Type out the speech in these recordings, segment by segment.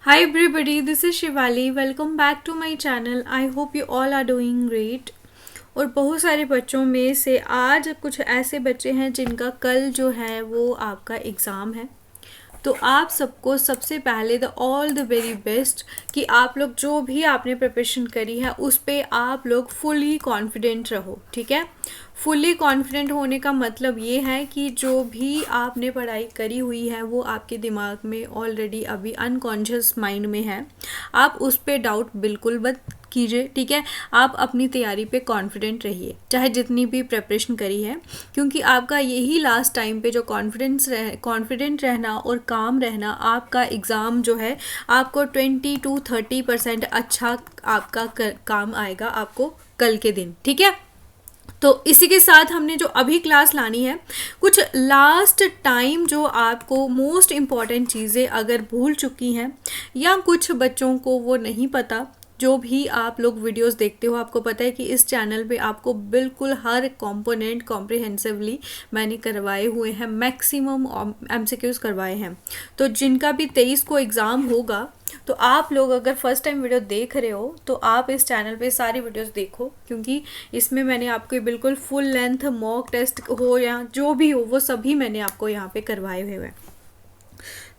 Hi everybody, this is Shivali. Welcome back to my channel. I hope you all are doing great. और बहुत सारे बच्चों में से आज कुछ ऐसे बच्चे हैं जिनका कल जो है वो आपका एग्ज़ाम है। तो आप सबको सबसे पहले ऑल द वेरी बेस्ट कि आप लोग जो भी आपने प्रिपरेशन करी है उस पे आप लोग फुली कॉन्फिडेंट रहो, ठीक है। फुली कॉन्फिडेंट होने का मतलब ये है कि जो भी आपने पढ़ाई करी हुई है वो आपके दिमाग में ऑलरेडी अभी अनकॉन्शियस माइंड में है। आप उस पर डाउट बिल्कुल मत कीजिए, ठीक है। आप अपनी तैयारी पे कॉन्फिडेंट रहिए, चाहे जितनी भी प्रिपरेशन करी है, क्योंकि आपका यही लास्ट टाइम पे जो कॉन्फिडेंट रहना और काम रहना, आपका एग्ज़ाम जो है आपको 20 to 30% अच्छा आपका काम आएगा आपको कल के दिन, ठीक है। तो इसी के साथ हमने जो अभी क्लास लानी है, कुछ लास्ट टाइम जो आपको मोस्ट इम्पॉर्टेंट चीज़ें अगर भूल चुकी हैं या कुछ बच्चों को वो नहीं पता, जो भी आप लोग वीडियोस देखते हो आपको पता है कि इस चैनल पे आपको बिल्कुल हर कंपोनेंट कॉम्प्रिहेंसिवली मैंने करवाए हुए हैं, मैक्सिमम एमसीक्यूज करवाए हैं। तो जिनका भी 23 को एग्ज़ाम होगा, तो आप लोग अगर फर्स्ट टाइम वीडियो देख रहे हो तो आप इस चैनल पे सारी वीडियोस देखो, क्योंकि इसमें मैंने आपको बिल्कुल फुल लेंथ मॉक टेस्ट हो या जो भी हो वो सभी मैंने आपको यहाँ पे करवाए हुए हैं।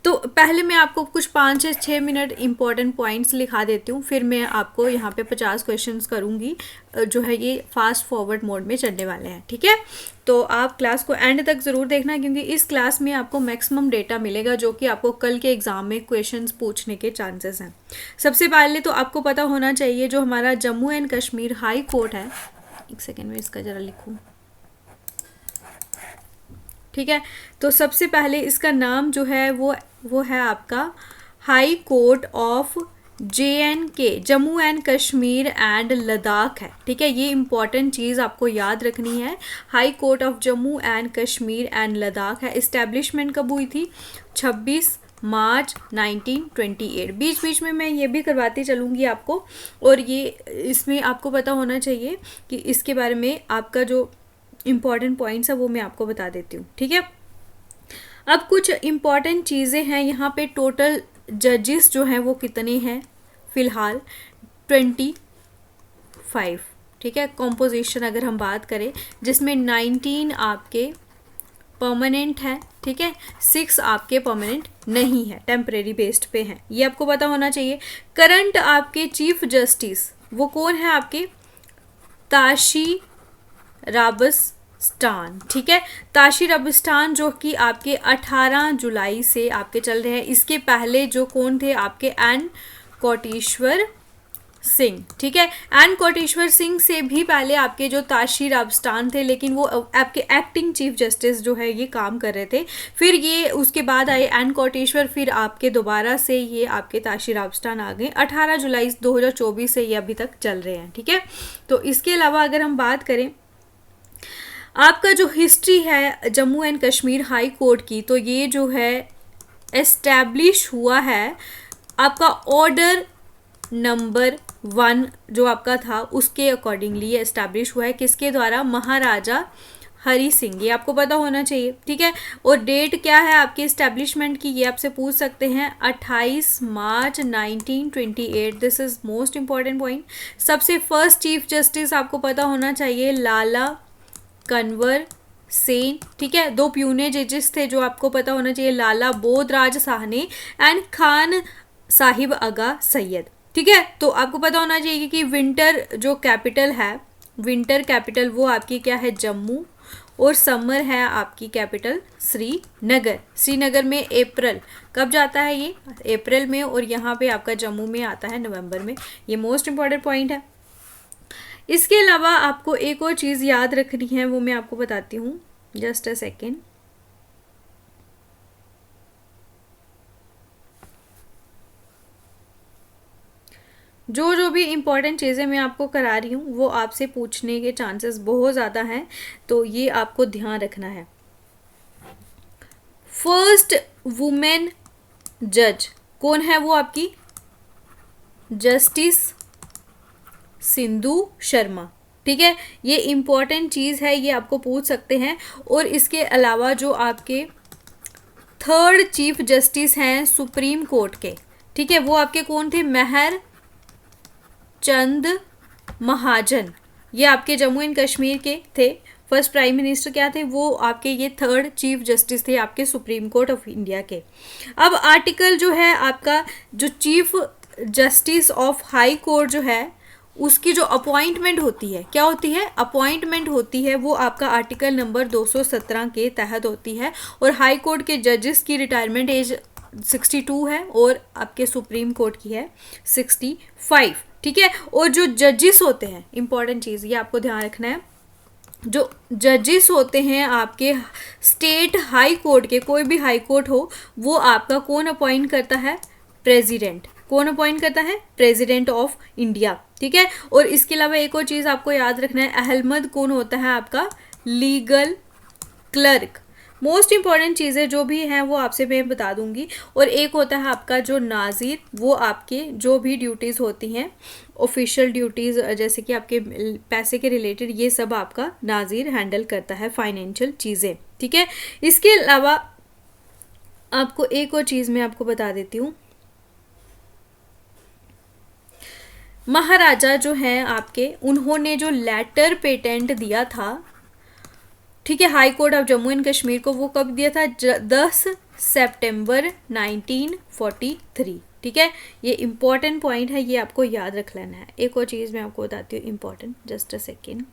तो पहले मैं आपको कुछ 5 से 6 मिनट इंपॉर्टेंट पॉइंट्स लिखा देती हूँ, फिर मैं आपको यहाँ पे 50 क्वेश्चंस करूँगी, जो है ये फास्ट फॉरवर्ड मोड में चलने वाले हैं, ठीक है। तो आप क्लास को एंड तक ज़रूर देखना, क्योंकि इस क्लास में आपको मैक्सिमम डेटा मिलेगा जो कि आपको कल के एग्ज़ाम में क्वेश्चंस पूछने के चांसेस हैं। सबसे पहले तो आपको पता होना चाहिए जो हमारा Jammu and Kashmir high court है, एक सेकेंड में इसका ज़रा लिखूँ, ठीक है। तो सबसे पहले इसका नाम जो है वो है आपका high court of JNK, Jammu and Kashmir and Ladakh है, ठीक है। ये इंपॉर्टेंट चीज़ आपको याद रखनी है, high court of Jammu and Kashmir and Ladakh है। इस्टेब्लिशमेंट कब हुई थी? 26 मार्च 1928। बीच बीच में मैं ये भी करवाती चलूँगी आपको, और ये इसमें आपको पता होना चाहिए कि इसके बारे में आपका जो इम्पॉर्टेंट पॉइंट्स है वो मैं आपको बता देती हूँ, ठीक है। अब कुछ इम्पॉर्टेंट चीज़ें हैं यहाँ पे। टोटल जजेस जो हैं वो कितने हैं? फ़िलहाल 25, ठीक है। कॉम्पोजिशन अगर हम बात करें, जिसमें 19 आपके परमानेंट है, ठीक है, 6 आपके परमानेंट नहीं है, टेम्परेरी बेस्ड पे हैं, ये आपको पता होना चाहिए। करंट आपके चीफ जस्टिस वो कौन है? आपके ताशी राबस्तान, ठीक है। ताशी राबस्तान जो कि आपके 18 जुलाई से आपके चल रहे हैं। इसके पहले जो कौन थे? आपके एन कोटेश्वर सिंह, ठीक है। एन कोटेश्वर सिंह से भी पहले आपके जो ताशी राबस्तान थे, लेकिन वो आपके एक्टिंग चीफ जस्टिस जो है ये काम कर रहे थे। फिर ये उसके बाद आए एन कोटेश्वर, फिर आपके दोबारा से ये आपके ताशी राबस्तान आ गए। 18 जुलाई 2024 से ये अभी तक चल रहे हैं, ठीक है। तो इसके अलावा अगर हम बात करें आपका जो हिस्ट्री है Jammu and Kashmir high court की, तो ये जो है एस्टैब्लिश हुआ है आपका ऑर्डर नंबर 1 जो आपका था उसके अकॉर्डिंगली ये एस्टैब्लिश हुआ है। किसके द्वारा? महाराजा हरी सिंह, ये आपको पता होना चाहिए, ठीक है। और डेट क्या है आपके इस्टेब्लिशमेंट की, ये आपसे पूछ सकते हैं, 28 मार्च 1928। This is most important point. सबसे फर्स्ट चीफ जस्टिस आपको पता होना चाहिए लाला कन्वर सेन, ठीक है। 2 प्यूने जजेस थे जो आपको पता होना चाहिए, लाला बोधराज साहनी एंड खान साहिब आगा सैयद, ठीक है। तो आपको पता होना चाहिए कि विंटर जो कैपिटल है, विंटर कैपिटल वो आपकी क्या है? जम्मू, और समर है आपकी कैपिटल श्रीनगर। श्रीनगर में अप्रैल कब जाता है? ये अप्रैल में, और यहाँ पे आपका जम्मू में आता है नवंबर में। ये मोस्ट इम्पॉर्टेंट पॉइंट है। इसके अलावा आपको एक और चीज़ याद रखनी है, वो मैं आपको बताती हूँ, जस्ट अ सेकेंड। जो भी इम्पॉर्टेंट चीज़ें मैं आपको करा रही हूँ वो आपसे पूछने के चांसेस बहुत ज़्यादा हैं, तो ये आपको ध्यान रखना है। फर्स्ट वुमेन जज कौन है? वो आपकी जस्टिस सिंधु शर्मा, ठीक है। ये इम्पॉर्टेंट चीज़ है, ये आपको पूछ सकते हैं। और इसके अलावा जो आपके 3rd चीफ जस्टिस हैं सुप्रीम कोर्ट के, ठीक है, वो आपके कौन थे? मेहर चंद महाजन, ये आपके जम्मू एंड कश्मीर के थे। फर्स्ट प्राइम मिनिस्टर क्या थे? वो आपके ये थर्ड चीफ जस्टिस थे आपके सुप्रीम कोर्ट ऑफ इंडिया के। अब आर्टिकल जो है आपका, जो chief justice of high court जो है, उसकी जो अपॉइंटमेंट होती है, क्या होती है? अपॉइंटमेंट होती है, वो आपका आर्टिकल नंबर 217 के तहत होती है। और हाई कोर्ट के जजेस की रिटायरमेंट एज 62 है और आपके सुप्रीम कोर्ट की है 65। ठीक है, और जो जजेस होते हैं, इंपॉर्टेंट चीज़ ये आपको ध्यान रखना है, जो जजेस होते हैं आपके स्टेट हाई कोर्ट के, कोई भी हाई कोर्ट हो, वो आपका कौन अपॉइंट करता है? प्रेसिडेंट। कौन अपॉइंट करता है? President of India. ठीक है, और इसके अलावा एक और चीज़ आपको याद रखना है, अहमद कौन होता है? आपका लीगल क्लर्क। मोस्ट इंपॉर्टेंट चीज़ें जो भी हैं वो आपसे मैं बता दूंगी। और एक होता है आपका जो नाजिर, वो आपके जो भी ड्यूटीज़ होती हैं, ऑफिशियल ड्यूटीज़, जैसे कि आपके पैसे के रिलेटेड, ये सब आपका नाजिर हैंडल करता है, फाइनेंशियल चीज़ें। ठीक है, इसके अलावा आपको एक और चीज़ मैं आपको बता देती हूँ, महाराजा जो हैं आपके, उन्होंने जो लेटर पेटेंट दिया था, ठीक है, high court of Jammu and Kashmir को, वो कब दिया था? 10 सितंबर 1943। ठीक है, ये इंपॉर्टेंट पॉइंट है, ये आपको याद रख लेना है। एक और चीज़ मैं आपको बताती हूँ इंपॉर्टेंट, जस्ट अ सेकेंड।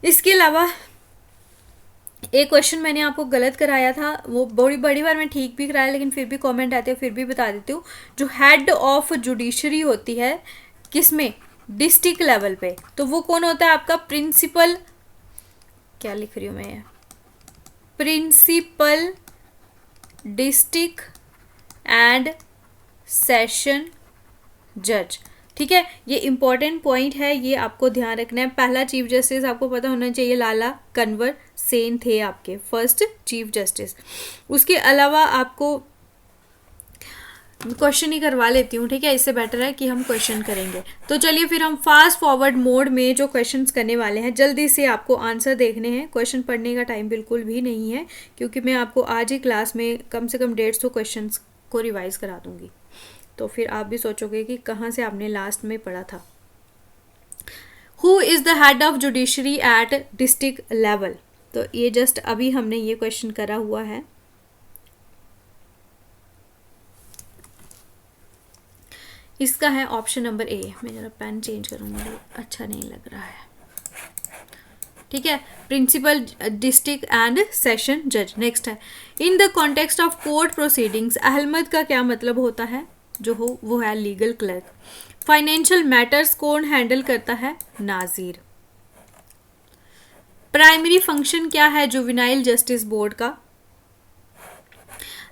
इसके अलावा एक क्वेश्चन मैंने आपको गलत कराया था, वो बड़ी बार मैं ठीक भी कराया, लेकिन फिर भी कमेंट आते हैं, फिर भी बता देती हूँ। जो हेड ऑफ जुडिशरी होती है, किसमें? डिस्ट्रिक्ट लेवल पे, तो वो कौन होता है? आपका प्रिंसिपल, क्या लिख रही हूँ मैं, प्रिंसिपल डिस्ट्रिक्ट एंड सेशन जज। ठीक है, ये इंपॉर्टेंट पॉइंट है, ये आपको ध्यान रखना है। पहला चीफ जस्टिस आपको पता होना चाहिए, लाला कन्वर सेन थे आपके फर्स्ट चीफ जस्टिस। उसके अलावा आपको क्वेश्चन ही करवा लेती हूँ, ठीक है, इससे बेटर है कि हम क्वेश्चन करेंगे। तो चलिए फिर हम फास्ट फॉरवर्ड मोड में जो क्वेश्चंस करने वाले हैं, जल्दी से आपको आंसर देखने हैं। क्वेश्चन पढ़ने का टाइम बिल्कुल भी नहीं है, क्योंकि मैं आपको आज ही क्लास में कम से कम 150 क्वेश्चन को रिवाइज करा दूंगी। तो फिर आप भी सोचोगे कि कहाँ से आपने लास्ट में पढ़ा था। Who is the head of judiciary at district level? तो ये जस्ट अभी हमने ये क्वेश्चन करा हुआ है। इसका है ऑप्शन नंबर ए। मैं जरा पेन चेंज करूँगी, अच्छा नहीं लग रहा है। ठीक है, प्रिंसिपल डिस्ट्रिक्ट एंड सेशन जज। नेक्स्ट है, in the context of court proceedings, अहमद का क्या मतलब होता है? जो हो वो है लीगल क्लर्क। फाइनेंशियल मैटर्स कौन हैंडल करता है? नाजिर। प्राइमरी फंक्शन क्या है जुवेनाइल जस्टिस बोर्ड का?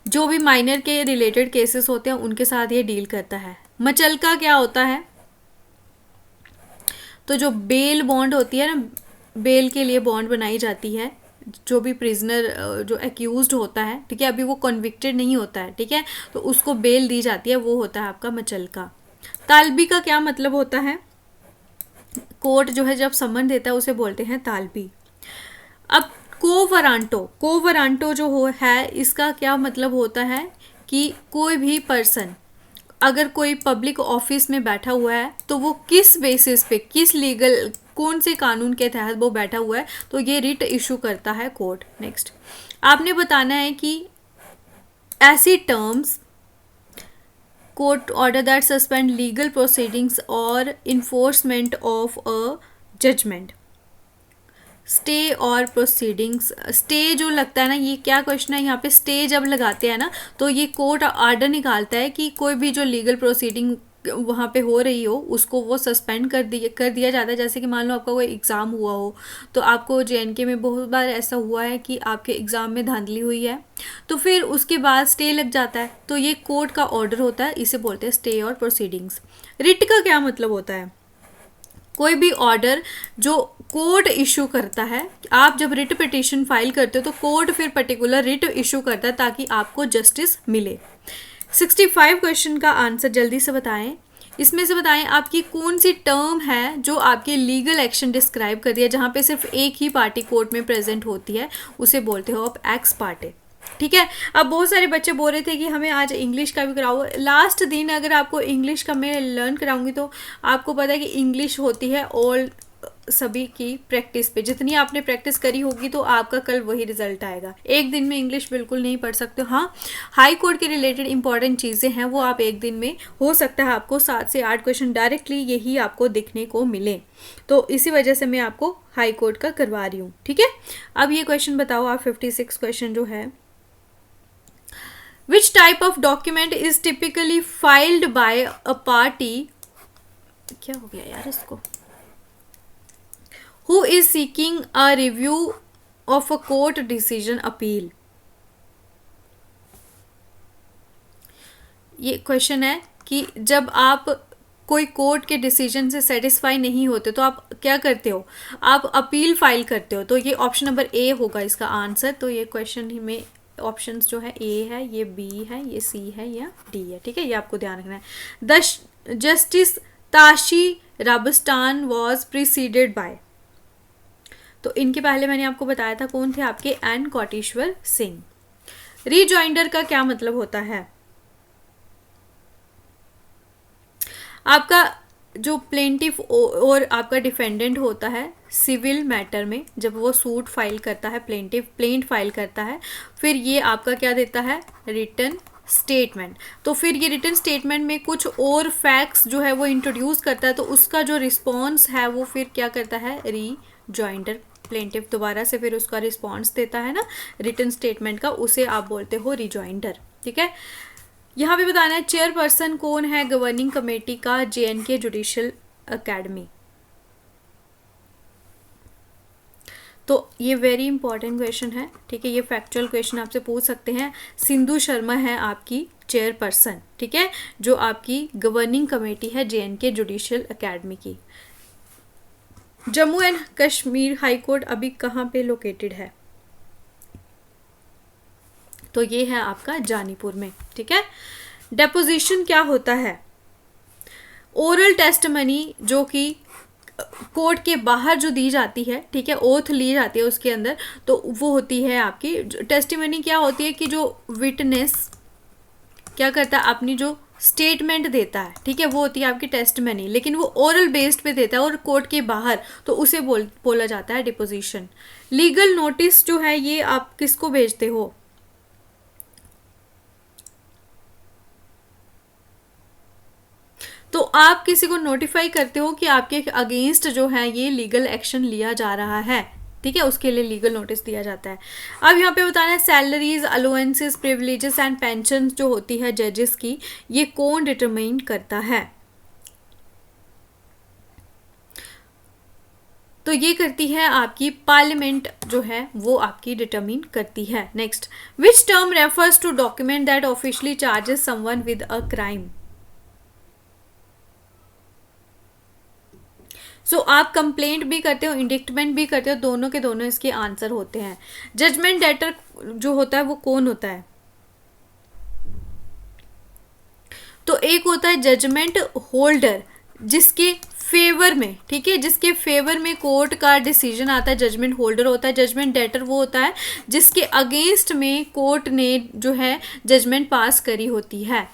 जो भी माइनर के रिलेटेड केसेस होते हैं उनके साथ ये डील करता है। मचलका क्या होता है? तो जो बेल बॉन्ड होती है ना, बेल के लिए बॉन्ड बनाई जाती है, जो भी प्रिजनर जो एक्यूज्ड होता है, ठीक है, अभी वो कन्विक्टेड नहीं होता है, ठीक है, तो उसको बेल दी जाती है, वो होता है आपका मचलका। तालबी का क्या मतलब होता है? कोर्ट जो है जब समन देता है उसे बोलते हैं तालबी। अब कोवरांटो जो हो है, इसका क्या मतलब होता है कि कोई भी पर्सन अगर कोई पब्लिक ऑफिस में बैठा हुआ है तो वो किस बेसिस पे, किस लीगल, कौन से कानून के तहत वो बैठा हुआ है, तो ये रिट इशू करता है कोर्ट। नेक्स्ट, आपने बताना है कि ऐसी terms, court order that suspend legal proceedings और enforcement of a judgement, stay और प्रोसीडिंग्स। स्टे जो लगता है ना, ये क्या क्वेश्चन है, यहाँ पे स्टे जब लगाते हैं ना, तो ये कोर्ट ऑर्डर निकालता है कि कोई भी जो लीगल प्रोसीडिंग वहाँ पे हो रही हो उसको वो सस्पेंड कर दिया जाता है। जैसे कि मान लो आपका कोई एग्ज़ाम हुआ हो, तो आपको JNK में बहुत बार ऐसा हुआ है कि आपके एग्ज़ाम में धांधली हुई है, तो फिर उसके बाद स्टे लग जाता है, तो ये कोर्ट का ऑर्डर होता है, इसे बोलते हैं स्टे और प्रोसीडिंग्स। रिट का क्या मतलब होता है? कोई भी ऑर्डर जो कोर्ट इशू करता है, आप जब रिट पिटीशन फाइल करते हो तो कोर्ट फिर पर्टिकुलर रिट इशू करता है ताकि आपको जस्टिस मिले। 65 क्वेश्चन का आंसर जल्दी से बताएं। इसमें से बताएं आपकी कौन सी टर्म है जो आपके लीगल एक्शन डिस्क्राइब कर दिया, जहाँ पे सिर्फ एक ही पार्टी कोर्ट में प्रेजेंट होती है, उसे बोलते हो आप एक्स पार्टी। ठीक है। अब बहुत सारे बच्चे बोल रहे थे कि हमें आज इंग्लिश का भी कराओ। लास्ट दिन अगर आपको इंग्लिश का मैं लर्न कराऊंगी तो आपको पता है कि इंग्लिश होती है ऑल सभी की प्रैक्टिस पे, जितनी आपने प्रैक्टिस करी होगी तो आपका कल वही रिजल्ट आएगा। एक दिन में इंग्लिश बिल्कुल नहीं पढ़ सकते हो। हाँ, हाई कोर्ट के रिलेटेड इंपॉर्टेंट चीज़ें हैं वो आप एक दिन में, हो सकता है आपको 7 से 8 क्वेश्चन डायरेक्टली यही आपको दिखने को मिले, तो इसी वजह से मैं आपको हाई कोर्ट का करवा रही हूँ। ठीक है। अब ये क्वेश्चन बताओ आप, 56 क्वेश्चन जो है, Which type of document is typically filed by a party, क्या हो गया यार इसको, who is seeking a review of a court decision appeal? ये क्वेश्चन है कि जब आप कोई कोर्ट के डिसीजन से सेटिस्फाई नहीं होते तो आप क्या करते हो, आप अपील फाइल करते हो। तो ये ऑप्शन नंबर ए होगा इसका आंसर। तो ये क्वेश्चन में ऑप्शंस जो है ए है, ये बी है, ये सी है, या डी है। ठीक है, ये आपको ध्यान रखना है। The justice Tashi Rabstan was preceded by, तो इनके पहले मैंने आपको बताया था कौन थे आपके, एन कोटेश्वर सिंह। रीजॉइंडर का क्या मतलब होता है, आपका जो प्लेंटिफ और आपका डिफेंडेंट होता है सिविल मैटर में, जब वो सूट फाइल करता है, प्लेंट फाइल करता है, फिर ये आपका क्या देता है, रिटन स्टेटमेंट। तो फिर ये रिटन स्टेटमेंट में कुछ और फैक्ट्स जो है वो इंट्रोड्यूस करता है, तो उसका जो रिस्पॉन्स है वो फिर क्या करता है, रीजॉइंडर। प्लेंटिफ दोबारा से फिर उसका रिस्पॉन्स देता है ना रिटन स्टेटमेंट का, उसे आप बोलते हो रीजॉइंडर। ठीक है। यहाँ पे बताना है चेयरपर्सन कौन है गवर्निंग कमेटी का JNK जुडिशियल एकेडमी। तो ये वेरी इंपॉर्टेंट क्वेश्चन है। ठीक है, ये फैक्चुअल क्वेश्चन आपसे पूछ सकते हैं। सिंधु शर्मा है आपकी चेयरपर्सन, ठीक है, जो आपकी गवर्निंग कमेटी है JNK जुडिशियल एकेडमी की। Jammu and Kashmir high court अभी कहाँ पे लोकेटेड है, तो ये है आपका जानीपुर में। ठीक है। डेपोजिशन क्या होता है, ओरल टेस्टमनी जो कि कोर्ट के बाहर जो दी जाती है, ठीक है, ओथ ली जाती है उसके अंदर, तो वो होती है आपकी टेस्टिमनी। क्या होती है कि जो विटनेस क्या करता है, अपनी जो स्टेटमेंट देता है, ठीक है, वो होती है आपकी टेस्टमनी, लेकिन वो ओरल बेस्ड पे देता है और कोर्ट के बाहर, तो उसे बोला जाता है डिपोजिशन। लीगल नोटिस जो है ये आप किसको भेजते हो, तो आप किसी को नोटिफाई करते हो कि आपके अगेंस्ट जो है ये लीगल एक्शन लिया जा रहा है। ठीक है, उसके लिए लीगल नोटिस दिया जाता है। अब यहाँ पे बताना है सैलरीज, अलोवेंसेस, प्रिविलेजेस एंड पेंशन जो होती है जजेस की, ये कौन डिटरमाइन करता है, तो ये करती है आपकी पार्लियामेंट जो है वो आपकी डिटरमाइन करती है। Next, which term refers to document that officially charges someone with a crime. So आप कंप्लेंट भी करते हो, इंडिक्टमेंट भी करते हो, दोनों के दोनों इसके आंसर होते हैं। जजमेंट डेटर जो होता है वो कौन होता है, तो एक होता है जजमेंट होल्डर जिसके फेवर में, ठीक है, जिसके फेवर में कोर्ट का डिसीजन आता है, जजमेंट होल्डर होता है। जजमेंट डेटर वो होता है जिसके अगेंस्ट में कोर्ट ने जो है जजमेंट पास करी होती है।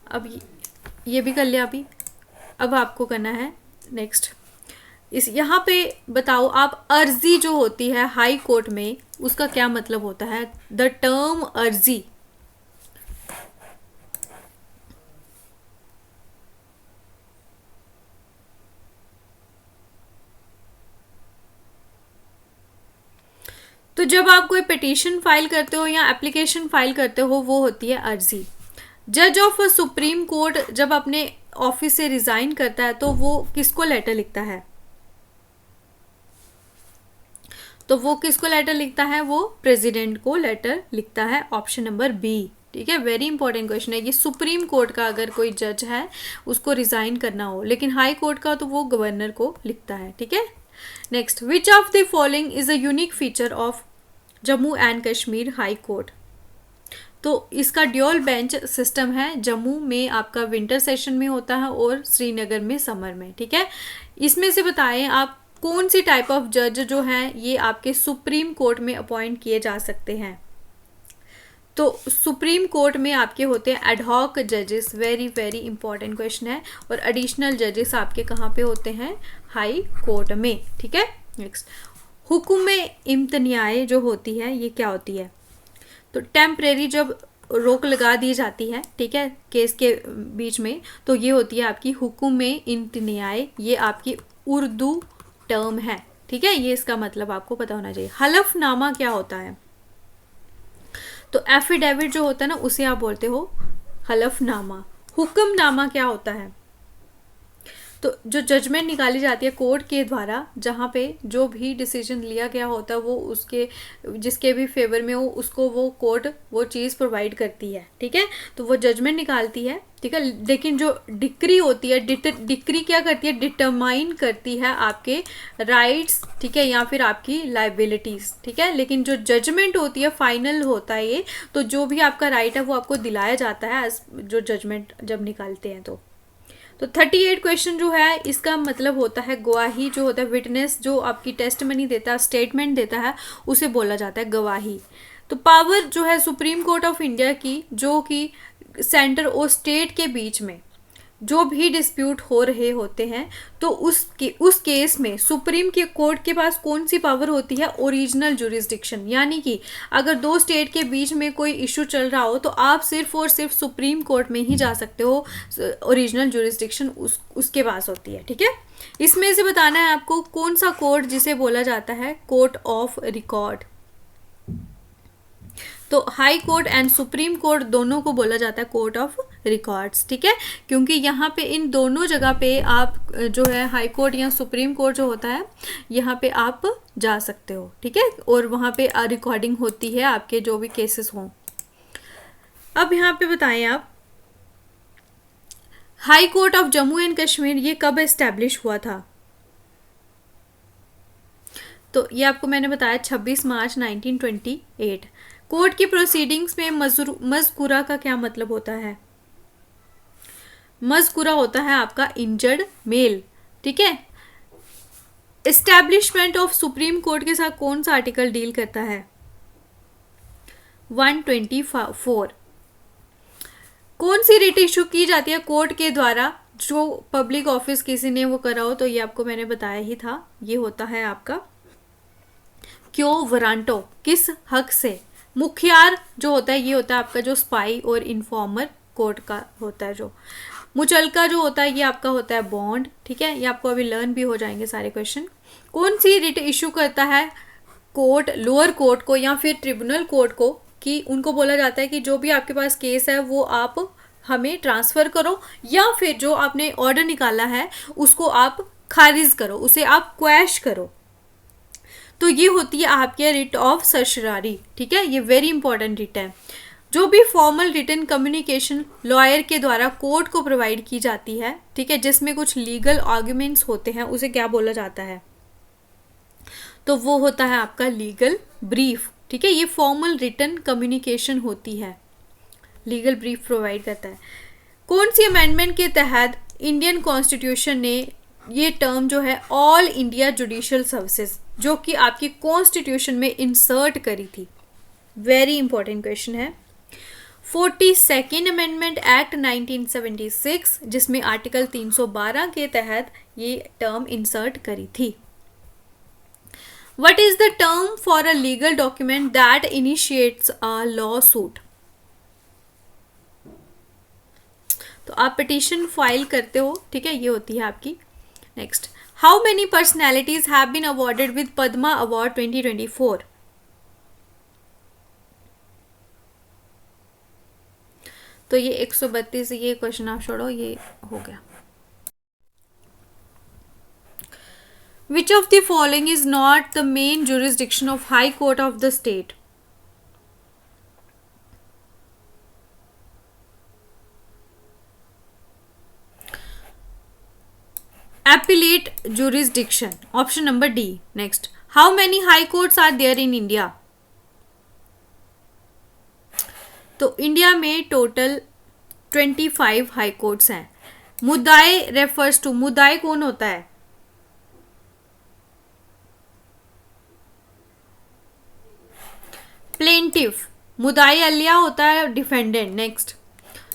अब ये भी कर लिया अभी, अब आपको करना है नेक्स्ट, इस यहाँ पे बताओ आप, अर्जी जो होती है हाई कोर्ट में उसका क्या मतलब होता है, द टर्म अर्जी। तो जब आप कोई पिटीशन फाइल करते हो या एप्लीकेशन फाइल करते हो वो होती है अर्जी। जज ऑफ सुप्रीम कोर्ट जब अपने ऑफिस से रिजाइन करता है तो वो किसको लेटर लिखता है, तो वो किसको लेटर लिखता है, वो प्रेसिडेंट को लेटर लिखता है। Option number B. ठीक है, वेरी इंपॉर्टेंट क्वेश्चन है ये। सुप्रीम कोर्ट का अगर कोई जज है उसको रिजाइन करना हो, लेकिन हाई कोर्ट का तो वो गवर्नर को लिखता है। ठीक है। Next, which of the following is a unique feature of Jammu and Kashmir high court. तो इसका ड्यूल बेंच सिस्टम है, जम्मू में आपका विंटर सेशन में होता है और श्रीनगर में समर में, ठीक है। इसमें से बताएं आप कौन सी टाइप ऑफ जज जो हैं ये आपके सुप्रीम कोर्ट में अपॉइंट किए जा सकते हैं। तो सुप्रीम कोर्ट में आपके होते हैं एडहॉक जजेस, वेरी वेरी इंपॉर्टेंट क्वेश्चन है। और एडिशनल जजेस आपके कहाँ पे होते हैं, हाई कोर्ट में, ठीक है। नेक्स्ट, हुक्म इम्तनियाए जो होती है ये क्या होती है। तो टेम्परेरी जब रोक लगा दी जाती है, ठीक है, केस के बीच में, तो ये होती है आपकी हुक्म इम्तनियाए, ये आपकी उर्दू टर्म है, ठीक है। ये इसका मतलब आपको पता होना चाहिए। हलफनामा क्या होता है, तो एफिडेविट जो होता है ना उसे आप बोलते हो हलफनामा। हुक्मनामा क्या होता है, तो जो जजमेंट निकाली जाती है कोर्ट के द्वारा, जहाँ पे जो भी डिसीजन लिया गया होता है वो उसके जिसके भी फेवर में हो उसको वो कोर्ट वो चीज़ प्रोवाइड करती है, ठीक है। तो वो जजमेंट निकालती है, ठीक है। लेकिन जो डिक्री होती है, डिक्री क्या करती है, डिटरमाइन करती है आपके राइट्स, ठीक है, या फिर आपकी लाइबिलिटीज़, ठीक है। लेकिन जो जजमेंट होती है फाइनल होता है ये, तो जो भी आपका राइट है वो आपको दिलाया जाता है जो जजमेंट जब निकालते हैं। तो 38 क्वेश्चन जो है इसका मतलब होता है गवाही, जो होता है विटनेस, जो आपकी टेस्टमनी देता है, स्टेटमेंट देता है, उसे बोला जाता है गवाही। तो पावर जो है सुप्रीम कोर्ट ऑफ इंडिया की, जो कि सेंटर और स्टेट के बीच में जो भी डिस्प्यूट हो रहे होते हैं, तो उस केस में सुप्रीम के कोर्ट के पास कौन सी पावर होती है, ओरिजिनल जुरिस्डिक्शन। यानी कि अगर दो स्टेट के बीच में कोई इशू चल रहा हो तो आप सिर्फ और सिर्फ सुप्रीम कोर्ट में ही जा सकते हो, ओरिजिनल जुरिस्डिक्शन उसके पास होती है, ठीक है। इसमें से बताना है आपको कौन सा कोर्ट जिसे बोला जाता है कोर्ट ऑफ रिकॉर्ड। तो high court and supreme court दोनों को बोला जाता है कोर्ट ऑफ रिकॉर्ड्स, ठीक है। क्योंकि यहाँ पे इन दोनों जगह पे आप जो है हाई कोर्ट या सुप्रीम कोर्ट जो होता है यहाँ पे आप जा सकते हो, ठीक है। और वहाँ पे रिकॉर्डिंग होती है आपके जो भी केसेस हों। अब यहाँ पे बताएं आप, high court of Jammu and Kashmir ये कब एस्टेब्लिश हुआ था। तो ये आपको मैंने बताया 26 मार्च 1928। कोर्ट की प्रोसीडिंग्स में मज़कुरा का क्या मतलब होता है, मज़कुरा होता है आपका इंजर्ड मेल, ठीक है। एस्टैब्लिशमेंट ऑफ सुप्रीम कोर्ट के साथ कौन सा आर्टिकल डील करता है, 124। कौन सी रिट इशू की जाती है कोर्ट के द्वारा, जो पब्लिक ऑफिस किसी ने वो करा हो, तो ये आपको मैंने बताया ही था, ये होता है आपका क्यो वरांटो, किस हक से। मुखियार जो होता है ये होता है आपका जो स्पाई और इन्फॉर्मर कोर्ट का होता है। जो मुचलका जो होता है ये आपका होता है बॉन्ड, ठीक है। ये आपको अभी लर्न भी हो जाएंगे सारे क्वेश्चन। कौन सी रिट इशू करता है कोर्ट, लोअर कोर्ट को या फिर ट्रिब्यूनल कोर्ट को, कि उनको बोला जाता है कि जो भी आपके पास केस है वो आप हमें ट्रांसफ़र करो, या फिर जो आपने ऑर्डर निकाला है उसको आप खारिज करो, उसे आप क्वैश करो। तो ये होती है आपके रिट ऑफ सर्शरारी, ठीक है। ये वेरी इंपॉर्टेंट रिट है। जो भी फॉर्मल रिटन कम्युनिकेशन लॉयर के द्वारा कोर्ट को प्रोवाइड की जाती है, ठीक है, जिसमें कुछ लीगल आर्ग्यूमेंट्स होते हैं, उसे क्या बोला जाता है, तो वो होता है आपका लीगल ब्रीफ, ठीक है। ये फॉर्मल रिटन कम्युनिकेशन होती है, लीगल ब्रीफ प्रोवाइड करता है। कौन सी अमेंडमेंट के तहत इंडियन कॉन्स्टिट्यूशन ने ये टर्म जो है ऑल इंडिया जुडिशियल सर्विसेज, जो कि आपकी कॉन्स्टिट्यूशन में इंसर्ट करी थी, वेरी इंपॉर्टेंट क्वेश्चन है। 42nd अमेंडमेंट एक्ट 1976, जिसमें आर्टिकल 312 के तहत ये टर्म इंसर्ट करी थी। What is the term for a legal document that initiates a lawsuit? तो आप पिटीशन फाइल करते हो, ठीक है, ये होती है आपकी। Next, how many personalities have been awarded with Padma award 2024? तो ये 132, ये क्वेश्चन आप छोड़ो, ये हो गया। Which of the following is not the main jurisdiction of High Court of the state? Appellate jurisdiction, option number D. Next, how many high courts are there in India? तो India में total 25 high courts हैं। मुद्दाए refers to, मुद्दाए कौन होता है? Plaintiff. मुद्दाई अलिया होता है defendant. Next,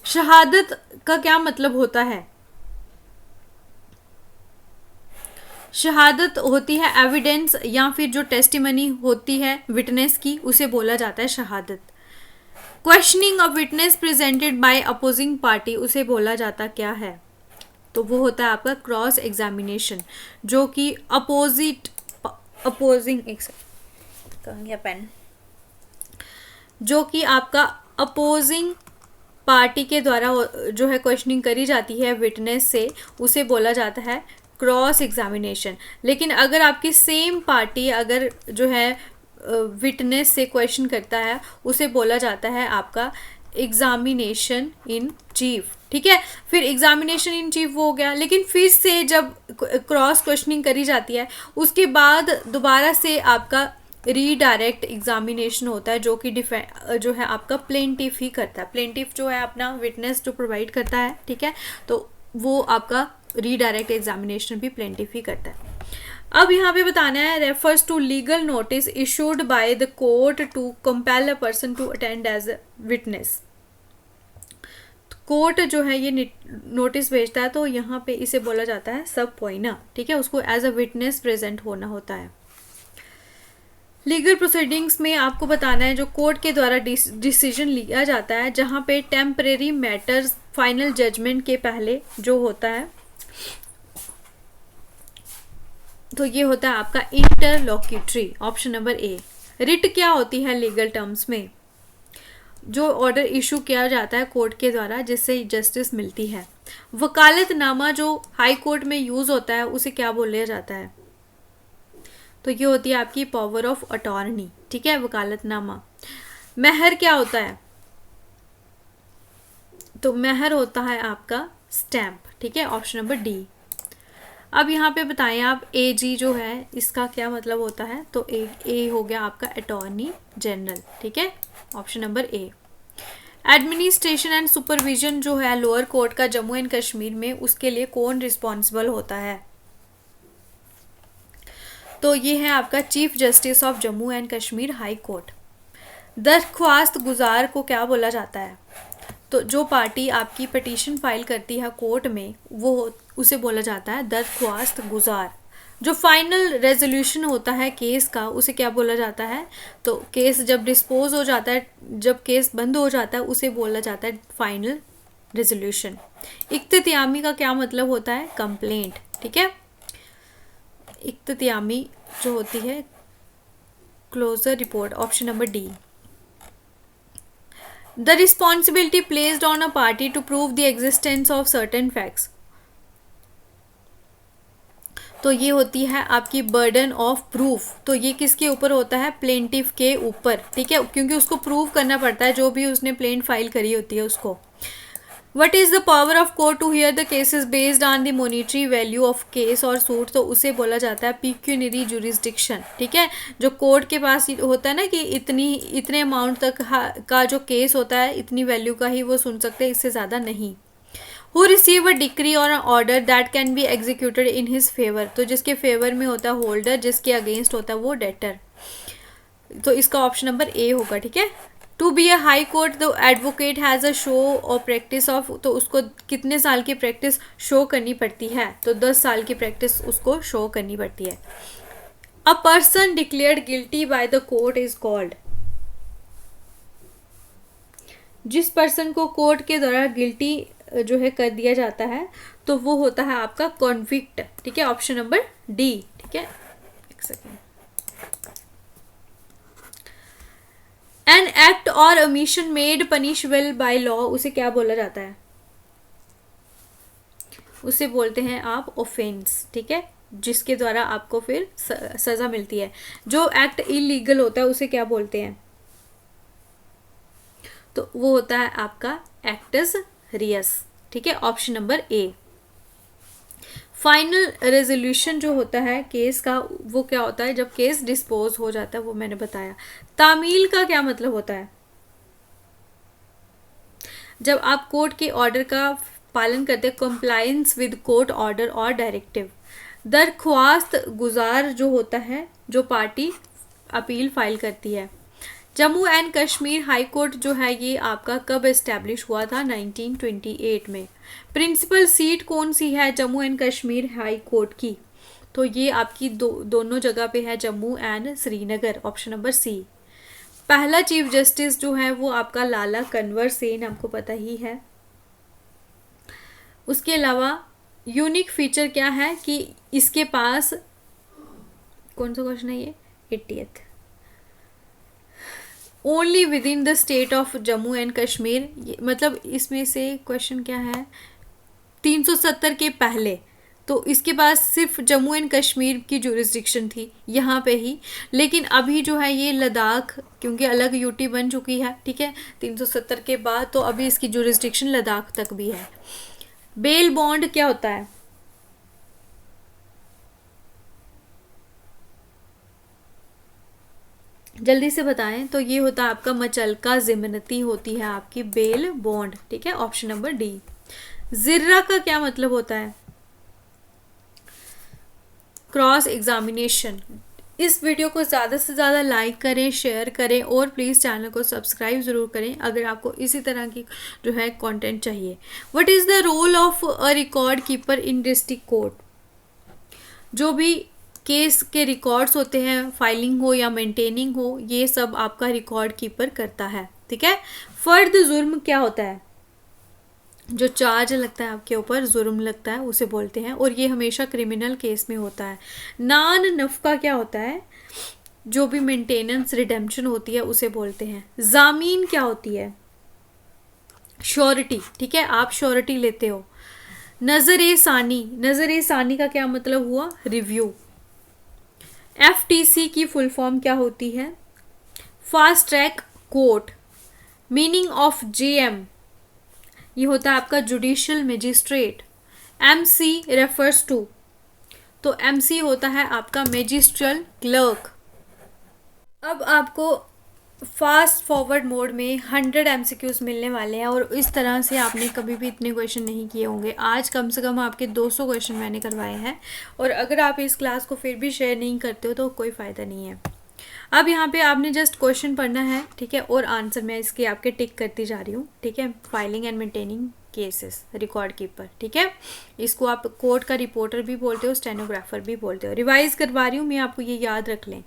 शहादत का क्या मतलब होता है? शहादत होती है एविडेंस या फिर जो टेस्टिमनी होती है विटनेस की, उसे बोला जाता है शहादत। Questioning a witness presented by opposing party, उसे बोला जाता क्या है? तो वो होता है आपका क्रॉस एग्जामिनेशन, जो कि अपोजिंग एक सेकंड, कहाँ गया पेन, जो कि आपका अपोजिंग पार्टी के द्वारा जो है क्वेश्चनिंग करी जाती है विटनेस से, उसे बोला जाता है क्रॉस एग्जामिनेशन। लेकिन अगर आपकी सेम पार्टी अगर जो है विटनेस से क्वेश्चन करता है, उसे बोला जाता है आपका एग्जामिनेशन इन चीफ। ठीक है, फिर एग्जामिनेशन इन चीफ वो हो गया। लेकिन फिर से जब क्रॉस क्वेश्चनिंग करी जाती है, उसके बाद दोबारा से आपका रीडायरेक्ट एग्जामिनेशन होता है, जो कि जो है आपका प्लेंटिफ ही करता है। प्लेंटिफ जो है अपना विटनेस जो प्रोवाइड करता है, ठीक है, तो वो आपका रीडायरेक्ट एग्जामिनेशन भी प्लेंटिफ ही करता है। अब यहाँ पे बताना है refers to legal notice issued by the court to compel a person to attend as a witness. Court जो है ये नोटिस भेजता है, तो यहाँ पे इसे बोला जाता है सब पोइना। ठीक है, उसको एज अ विटनेस प्रेजेंट होना होता है। लीगल प्रोसीडिंग्स में आपको बताना है जो कोर्ट के द्वारा डिसीजन लिया जाता है, जहाँ पे टेम्परेरी मैटर्स फाइनल जजमेंट के पहले जो होता है, तो ये होता है आपका इंटरलोक्यूटरी, ऑप्शन नंबर ए। रिट क्या होती है लीगल टर्म्स में? जो ऑर्डर इशू किया जाता है कोर्ट के द्वारा जिससे जस्टिस मिलती है। वकालतनामा जो हाई कोर्ट में यूज होता है, उसे क्या बोला जाता है? तो ये होती है आपकी पावर ऑफ अटॉर्नी। ठीक है, वकालतनामा। महर क्या होता है? तो महर होता है आपका स्टैम्प। ठीक है, ऑप्शन नंबर डी। अब यहाँ पे बताएं आप एजी जो है इसका क्या मतलब होता है? तो ए हो गया आपका अटॉर्नी जनरल। ठीक है, option number A. Administration and supervision जो है लोअर कोर्ट का जम्मू एंड कश्मीर में, उसके लिए कौन रिस्पॉन्सिबल होता है? तो ये है आपका chief justice of Jammu and Kashmir high court. दरख्वास्त गुजार को क्या बोला जाता है? तो जो पार्टी आपकी पिटीशन फाइल करती है कोर्ट में, वो उसे बोला जाता है दरख्वास्त गुजार। जो फाइनल रेजोल्यूशन होता है केस का, उसे क्या बोला जाता है? तो केस जब डिस्पोज हो जाता है, जब केस बंद हो जाता है, उसे बोला जाता है फाइनल रेजोल्यूशन। इख्तियामी का क्या मतलब होता है? कंप्लेंट। ठीक है, इख्तियामी जो होती है closure report, option number D. The responsibility placed on a party to prove the existence of certain facts, तो ये होती है आपकी बर्डन ऑफ प्रूफ। तो ये किसके ऊपर होता है? प्लेंटिफ के ऊपर। ठीक है, क्योंकि उसको प्रूव करना पड़ता है, जो भी उसने प्लेंट फाइल करी होती है उसको। What is the power of court to hear the cases based on the monetary value of case or suit, तो उसे बोला जाता है पिक्यूनरी जुरिस्डिक्शन। ठीक है, जो कोर्ट के पास होता है ना कि इतने अमाउंट तक का जो केस होता है, इतनी वैल्यू का ही वो सुन सकते हैं, इससे ज़्यादा नहीं। हु रिसीव अ डिक्री और order that can be executed in his favour, तो जिसके फेवर में होता है होल्डर, जिसके अगेंस्ट होता है वो डेटर। तो इसका ऑप्शन नंबर ए होगा। ठीक है, to be a high court the advocate has a show or practice of, तो उसको कितने साल की प्रैक्टिस शो करनी पड़ती है? तो 10 साल की प्रैक्टिस उसको शो करनी पड़ती है। A person declared guilty bye the court is called, जिस पर्सन को कोर्ट के द्वारा गिल्टी जो है कर दिया जाता है, तो वो होता है आपका कॉन्विक्ट। ठीक है, ऑप्शन नंबर डी। ठीक है, एक सेकेंड। एन एक्ट और omission made punishable by law, उसे क्या बोला जाता है? उसे बोलते हैं आप ऑफेंस। ठीक है, जिसके द्वारा आपको फिर सजा मिलती है। जो एक्ट इलीगल होता है उसे क्या बोलते हैं? तो वो होता है आपका एक्टस रियस। ठीक है, option number A. Final resolution जो होता है केस का, वो क्या होता है? जब केस डिस्पोज हो जाता है, वो मैंने बताया। तामील का क्या मतलब होता है? जब आप कोर्ट के ऑर्डर का पालन करते हैं, कंप्लायंस विद कोर्ट ऑर्डर और डायरेक्टिव। दरख्वास्त गुजार जो होता है, जो पार्टी अपील फाइल करती है। Jammu and Kashmir high court जो है ये आपका कब एस्टैब्लिश हुआ था? 1928 में। प्रिंसिपल सीट कौन सी है Jammu and Kashmir high court की? तो ये आपकी दोनों जगह पे है, Jammu and Srinagar, option number C. पहला चीफ जस्टिस जो है वो आपका लाला कन्वर सेन, आपको पता ही है। उसके अलावा यूनिक फीचर क्या है कि इसके पास, कौन सा क्वेश्चन है ये? 80th। Only with in the state of Jammu and Kashmir, मतलब इसमें से क्वेश्चन क्या है? 370 के पहले तो इसके पास सिर्फ जम्मू एंड कश्मीर की जुरिस्डिक्शन थी यहाँ पे ही, लेकिन अभी जो है ये लद्दाख, क्योंकि अलग यूटी बन चुकी है, ठीक है, 370 के बाद, तो अभी इसकी जुरिस्डिक्शन लद्दाख तक भी है। बेल बॉन्ड क्या होता है? जल्दी से बताएं। तो ये होता है आपका मचलका ज़िम्मती होती है आपकी बेल बॉन्ड, ठीक है, ऑप्शन नंबर डी। जिर्रा का क्या मतलब होता है? Cross examination. इस वीडियो को ज़्यादा से ज़्यादा लाइक करें, शेयर करें और प्लीज़ चैनल को सब्सक्राइब ज़रूर करें अगर आपको इसी तरह की जो है कंटेंट चाहिए। What is the role of a record keeper in district court? जो भी केस के रिकॉर्ड्स होते हैं, फाइलिंग हो या मेंटेनिंग हो, ये सब आपका रिकॉर्ड कीपर करता है, ठीक है। फर्द जुर्म क्या होता है? जो चार्ज लगता है आपके ऊपर, जुर्म लगता है, उसे बोलते हैं, और ये हमेशा क्रिमिनल केस में होता है। नान नफका क्या होता है? जो भी मेंटेनेंस रिडेम्पशन होती है उसे बोलते हैं। जामीन क्या होती है? श्योरिटी, ठीक है, आप श्योरिटी लेते हो। नजर सानी, नजर सानी का क्या मतलब हुआ? रिव्यू। FTC की फुल फॉर्म क्या होती है? Fast track court. Meaning of JM, ये होता है आपका judicial magistrate. MC refers to, तो MC होता है आपका मजिस्ट्रियल क्लर्क। अब आपको फास्ट फॉरवर्ड मोड में 100 MCQs मिलने वाले हैं, और इस तरह से आपने कभी भी इतने क्वेश्चन नहीं किए होंगे। आज कम से कम आपके 200 क्वेश्चन मैंने करवाए हैं, और अगर आप इस क्लास को फिर भी शेयर नहीं करते हो तो कोई फ़ायदा नहीं है। अब यहाँ पे आपने जस्ट क्वेश्चन पढ़ना है, ठीक है, और आंसर मैं इसके आपके टिक करती जा रही हूँ, ठीक है। Filing and maintaining cases, record keeper, ठीक है, इसको आप कोर्ट का रिपोर्टर भी बोलते हो, स्टेनोग्राफर भी बोलते हो। रिवाइज करवा रही हूँ मैं, आपको ये याद रख लें।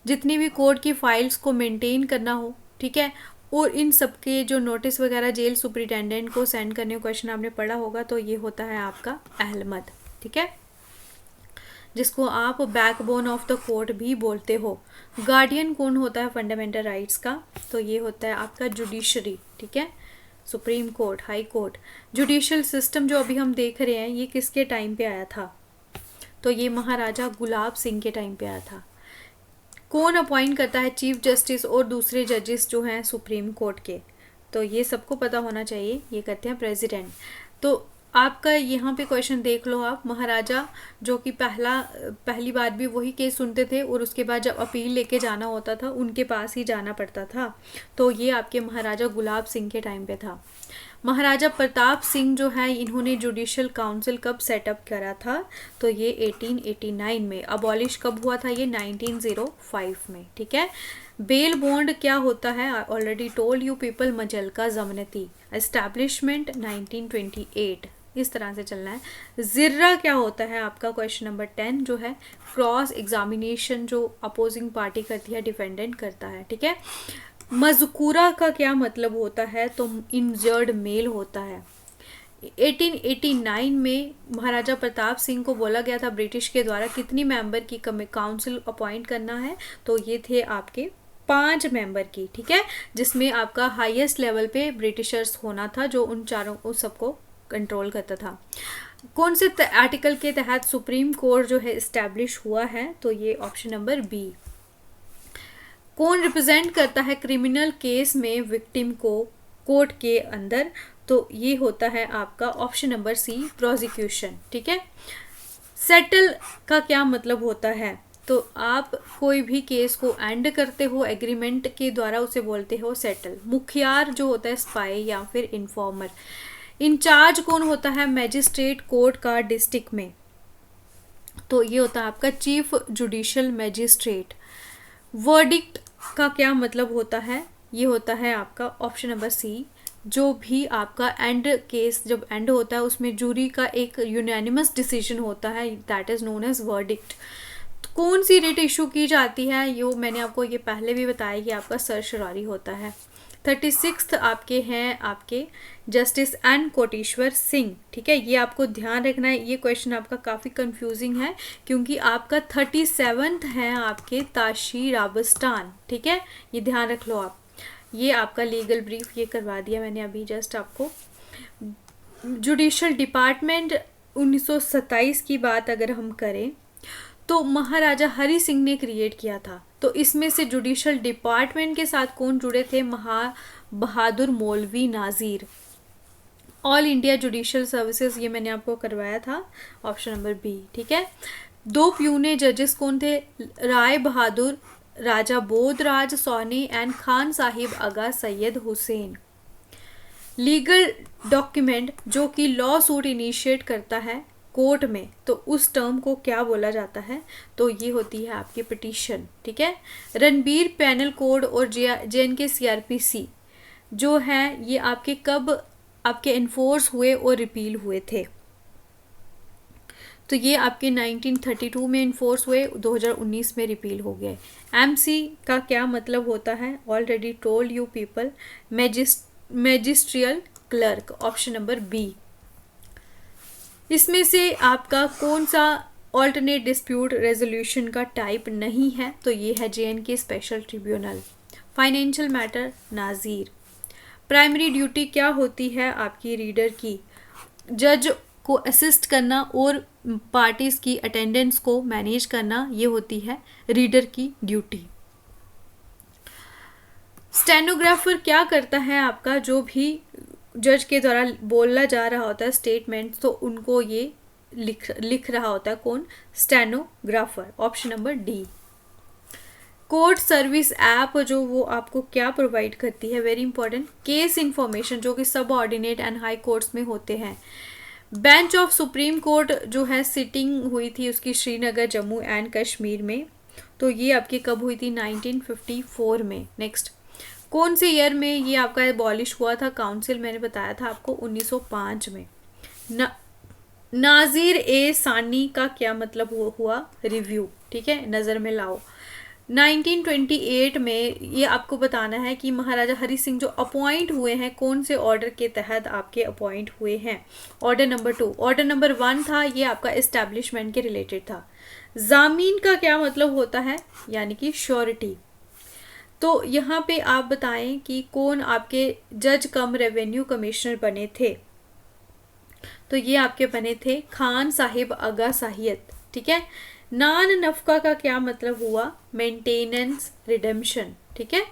जितनी भी कोर्ट की फाइल्स को मेंटेन करना हो, ठीक है, और इन सब के जो नोटिस वगैरह जेल सुपरिटेंडेंट को सेंड करने का क्वेश्चन आपने पढ़ा होगा, तो ये होता है आपका अहलमद, ठीक है, जिसको आप बैकबोन ऑफ द कोर्ट भी बोलते हो। गार्डियन कौन होता है फंडामेंटल राइट्स का? तो ये होता है आपका जुडिशरी, ठीक है, supreme court, high court. Judicial system जो अभी हम देख रहे हैं, ये किसके टाइम पे आया था? तो ये महाराजा गुलाब सिंह के टाइम पे आया था। कौन अपॉइंट करता है चीफ जस्टिस और दूसरे जजेस जो हैं सुप्रीम कोर्ट के? तो ये सबको पता होना चाहिए, ये करते हैं प्रेसिडेंट। तो आपका यहाँ पे क्वेश्चन देख लो आप। महाराजा जो कि पहली बार भी वही केस सुनते थे, और उसके बाद जब अपील लेके जाना होता था उनके पास ही जाना पड़ता था, तो ये आपके महाराजा गुलाब सिंह के टाइम पे था। महाराजा प्रताप सिंह जो है, इन्होंने जुडिशियल काउंसिल कब सेटअप करा था? तो ये 1889 में। अबॉलिश कब हुआ था? ये 1905 में, ठीक है। बेल बॉन्ड क्या होता है? Already told you people. मचलका ज़मनती, एस्टैब्लिशमेंट 1928, इस तरह से चलना है। जिर्रा क्या होता है आपका? क्वेश्चन नंबर 10 जो है, क्रॉस एग्जामिनेशन जो अपोजिंग पार्टी करती है, डिफेंडेंट करता है, ठीक है। मज़कूरा का क्या मतलब होता है? तो इंजर्ड मेल होता है। 1889 में महाराजा प्रताप सिंह को बोला गया था ब्रिटिश के द्वारा कितनी मेंबर की काउंसिल अपॉइंट करना है? तो ये थे आपके 5 मेंबर की, ठीक है, जिसमें आपका हाईएस्ट लेवल पे ब्रिटिशर्स होना था, जो उन चारों उस सबको कंट्रोल करता था। कौन से आर्टिकल के तहत सुप्रीम कोर्ट जो है इस्टेब्लिश हुआ है? तो ये ऑप्शन नंबर बी। कौन रिप्रेजेंट करता है क्रिमिनल केस में विक्टिम को कोर्ट के अंदर? तो ये होता है आपका ऑप्शन नंबर सी, प्रोसिक्यूशन, ठीक है। सेटल का क्या मतलब होता है? तो आप कोई भी केस को एंड करते हो एग्रीमेंट के द्वारा, उसे बोलते हो सेटल। मुखियार जो होता है स्पाई या फिर इन्फॉर्मर। इंचार्ज कौन होता है मैजिस्ट्रेट कोर्ट का डिस्ट्रिक्ट में, तो ये होता है आपका चीफ जुडिशियल मैजिस्ट्रेट। वर्डिक्ट का क्या मतलब होता है, ये होता है आपका ऑप्शन नंबर सी, जो भी आपका एंड केस जब एंड होता है उसमें जूरी का एक यूनानिमस डिसीजन होता है, that is known as verdict. कौन सी रिट इशू की जाती है, ये मैंने आपको ये पहले भी बताया कि आपका सर्शरारी होता है। 36 आपके हैं आपके जस्टिस एन कोटेश्वर सिंह, ठीक है। ये आपको ध्यान रखना है, ये क्वेश्चन आपका काफ़ी कंफ्यूजिंग है क्योंकि आपका 37 है आपके ताशी राबस्तान, ठीक है, ये ध्यान रख लो आप। ये आपका लीगल ब्रीफ ये करवा दिया मैंने अभी जस्ट आपको। जुडिशल डिपार्टमेंट 1927 की बात अगर हम करें तो महाराजा हरि सिंह ने क्रिएट किया था। तो इसमें से जुडिशल डिपार्टमेंट के साथ कौन जुड़े थे, बहादुर मौलवी नाजीर। ऑल इंडिया जुडिशल सर्विसेज ये मैंने आपको करवाया था, ऑप्शन नंबर बी, ठीक है। 2 प्यूने जजेस कौन थे, Rai Bahadur, Raja Bodhraj Soni and Khan Sahib Agha Syed Hussain. Legal document जो कि लॉ सूट इनिशिएट करता है कोर्ट में, तो उस टर्म को क्या बोला जाता है, तो ये होती है आपकी पिटीशन, ठीक है। रणबीर पैनल कोड और JNK CRPC जो है ये आपके कब आपके इन्फोर्स हुए और रिपील हुए थे, तो ये आपके 1932 में इन्फोर्स हुए, 2019 में रिपील हो गए। MC का क्या मतलब होता है, already told you people, magisterial clerk, option number B. इसमें से आपका कौन सा ऑल्टरनेट डिस्प्यूट रेजोल्यूशन का टाइप नहीं है, तो ये है JNK special tribunal. Financial matter नाजीर। प्राइमरी ड्यूटी क्या होती है आपकी रीडर की, जज को असिस्ट करना और पार्टीज की अटेंडेंस को मैनेज करना, ये होती है रीडर की ड्यूटी। स्टेनोग्राफर क्या करता है आपका, जो भी जज के द्वारा बोला जा रहा होता है स्टेटमेंट, तो उनको ये लिख रहा होता है कौन, stenographer, option number D. Court service app जो वो आपको क्या प्रोवाइड करती है, वेरी इंपॉर्टेंट, केस इंफॉर्मेशन जो कि सब ऑर्डिनेट एंड हाई कोर्ट्स में होते हैं। बेंच ऑफ सुप्रीम कोर्ट जो है सिटिंग हुई थी उसकी श्रीनगर जम्मू एंड कश्मीर में, तो ये आपकी कब हुई थी, 1954 में। नेक्स्ट, कौन से ईयर में ये आपका एबॉलिश हुआ था काउंसिल, मैंने बताया था आपको 1905 में। नाजीर ए सानी का क्या मतलब हुआ, रिव्यू, ठीक है, नज़र में लाओ। 1928 में ये आपको बताना है कि महाराजा हरि सिंह जो अपॉइंट हुए हैं कौन से ऑर्डर के तहत आपके अपॉइंट हुए हैं, ऑर्डर नंबर 2। ऑर्डर नंबर 1 था ये आपका एस्टैब्लिशमेंट के रिलेटेड था। जामीन का क्या मतलब होता है, यानी कि श्योरिटी। तो यहाँ पे आप बताएं कि कौन आपके जज कम रेवेन्यू कमिश्नर बने थे, तो ये आपके बने थे खान साहिब आगा साहियत, ठीक है। नान नफका का क्या मतलब हुआ, मेंटेनेंस रिडेम्पशन, ठीक है।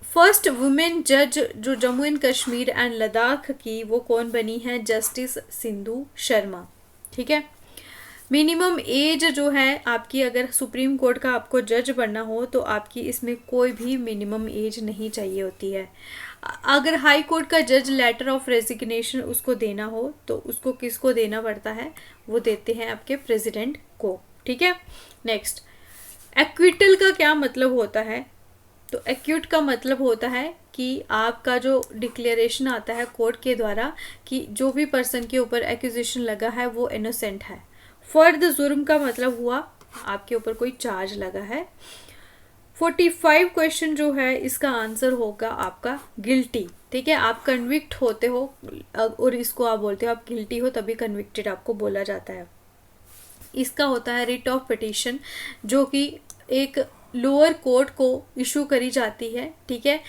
फर्स्ट वुमेन जज जो जम्मू एंड कश्मीर एंड लद्दाख की, वो कौन बनी है, जस्टिस सिंधु शर्मा, ठीक है। मिनिमम एज जो है आपकी, अगर सुप्रीम कोर्ट का आपको जज बनना हो तो आपकी इसमें कोई भी मिनिमम एज नहीं चाहिए होती है। अगर हाई कोर्ट का जज लेटर ऑफ रेजिग्नेशन उसको देना हो तो उसको किसको देना पड़ता है, वो देते हैं आपके प्रेसिडेंट को, ठीक है। नेक्स्ट, एक्विटल का क्या मतलब होता है, तो एक्यूट का मतलब होता है कि आपका जो डिक्लेरेशन आता है कोर्ट के द्वारा कि जो भी पर्सन के ऊपर एक्यूजेशन लगा है वो इनोसेंट है। फर्द जुर्म का मतलब हुआ आपके ऊपर कोई चार्ज लगा है। 45 क्वेश्चन जो है इसका आंसर होगा आपका गिल्टी, ठीक है। आप कन्विक्ट होते हो और इसको आप बोलते हो आप गिल्टी हो, तभी कन्विक्टेड आपको बोला जाता है। इसका होता है रिट ऑफ पिटीशन जो कि एक लोअर कोर्ट को इशू करी जाती है, ठीक है,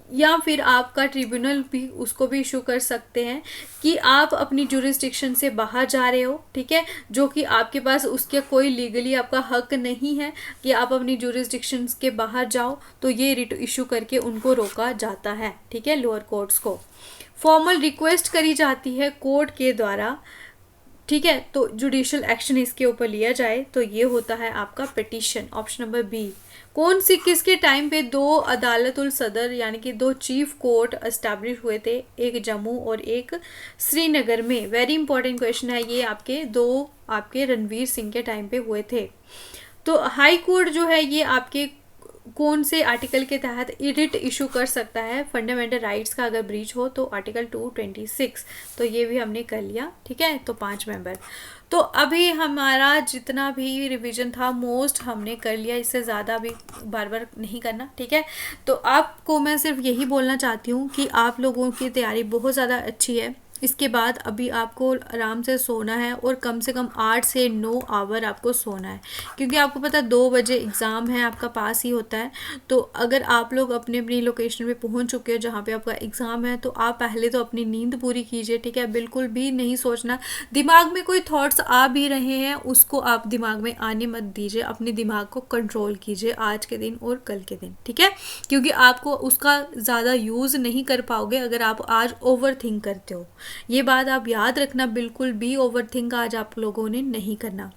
या फिर आपका ट्रिब्यूनल भी उसको भी इशू कर सकते हैं कि आप अपनी जुरिस्डिक्शन से बाहर जा रहे हो, ठीक है, जो कि आपके पास उसके कोई लीगली आपका हक नहीं है कि आप अपनी जुरिस्डिक्शन के बाहर जाओ, तो ये रिट इशू करके उनको रोका जाता है, ठीक है, लोअर कोर्ट्स को। फॉर्मल रिक्वेस्ट करी जाती है कोर्ट के द्वारा ठीक है, तो जुडिशियल एक्शन इसके ऊपर लिया जाए तो ये होता है आपका पिटीशन, ऑप्शन नंबर बी। कौन सी किसके टाइम पे दो अदालतुल सदर यानी कि दो चीफ कोर्ट एस्टैब्लिश हुए थे, एक जम्मू और एक श्रीनगर में? वेरी इंपॉर्टेंट क्वेश्चन है ये, आपके रणवीर सिंह के टाइम पे हुए थे। तो हाई कोर्ट जो है ये आपके कौन से आर्टिकल के तहत रिट इशू कर सकता है फंडामेंटल राइट्स का अगर ब्रीच हो? तो आर्टिकल 226। तो ये भी हमने कर लिया, ठीक है। तो 5 मेंबर। तो अभी हमारा जितना भी रिवीजन था मोस्ट हमने कर लिया, इससे ज़्यादा भी बार बार नहीं करना, ठीक है। तो आपको मैं सिर्फ यही बोलना चाहती हूँ कि आप लोगों की तैयारी बहुत ज़्यादा अच्छी है। इसके बाद अभी आपको आराम से सोना है और कम से कम 8 से 9 आवर आपको सोना है, क्योंकि आपको पता है 2 बजे एग्ज़ाम है, आपका पास ही होता है। तो अगर आप लोग अपनी अपनी लोकेशन पे पहुंच चुके हो जहाँ पे आपका एग्ज़ाम है, तो आप पहले तो अपनी नींद पूरी कीजिए, ठीक है। बिल्कुल भी नहीं सोचना, दिमाग में कोई थॉट्स आ भी रहे हैं उसको आप दिमाग में आने मत दीजिए, अपने दिमाग को कंट्रोल कीजिए आज के दिन और कल के दिन, ठीक है। क्योंकि आपको उसका ज़्यादा यूज़ नहीं कर पाओगे अगर आप आज ओवर थिंक करते हो। ये बात आप याद रखना, बिल्कुल भी ओवर थिंक आज आप लोगों ने नहीं करना।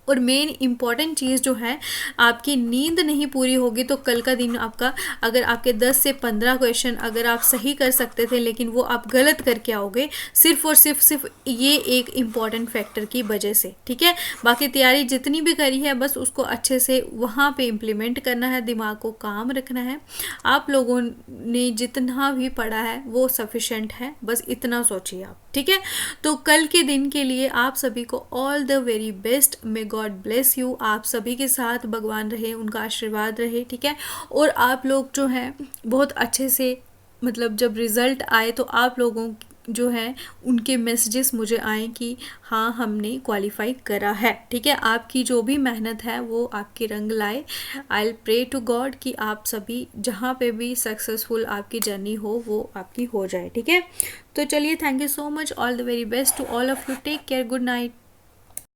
और मेन इम्पॉर्टेंट चीज़ जो है, आपकी नींद नहीं पूरी होगी तो कल का दिन आपका, अगर आपके 10 से 15 क्वेश्चन अगर आप सही कर सकते थे लेकिन वो आप गलत करके आओगे, सिर्फ और सिर्फ ये एक इम्पॉर्टेंट फैक्टर की वजह से, ठीक है। बाकी तैयारी जितनी भी करी है बस उसको अच्छे से वहाँ पे इम्प्लीमेंट करना है, दिमाग को काम रखना है। आप लोगों ने जितना भी पढ़ा है वो सफिशेंट है, बस इतना सोचिए आप, ठीक है। तो कल के दिन के लिए आप सभी को all the very best, may God bless you. आप सभी के साथ भगवान रहे, उनका आशीर्वाद रहे, ठीक है। और आप लोग जो हैं बहुत अच्छे से, मतलब जब रिज़ल्ट आए तो आप लोगों जो है उनके मैसेजेस मुझे आए कि हाँ हमने क्वालिफाई करा है, ठीक है। आपकी जो भी मेहनत है वो आपके रंग लाए। आई प्रे टू गॉड कि आप सभी जहाँ पे भी सक्सेसफुल आपकी जर्नी हो वो आपकी हो जाए, ठीक है। तो चलिए, thank you so much, all the very best to all of you, take care, good night.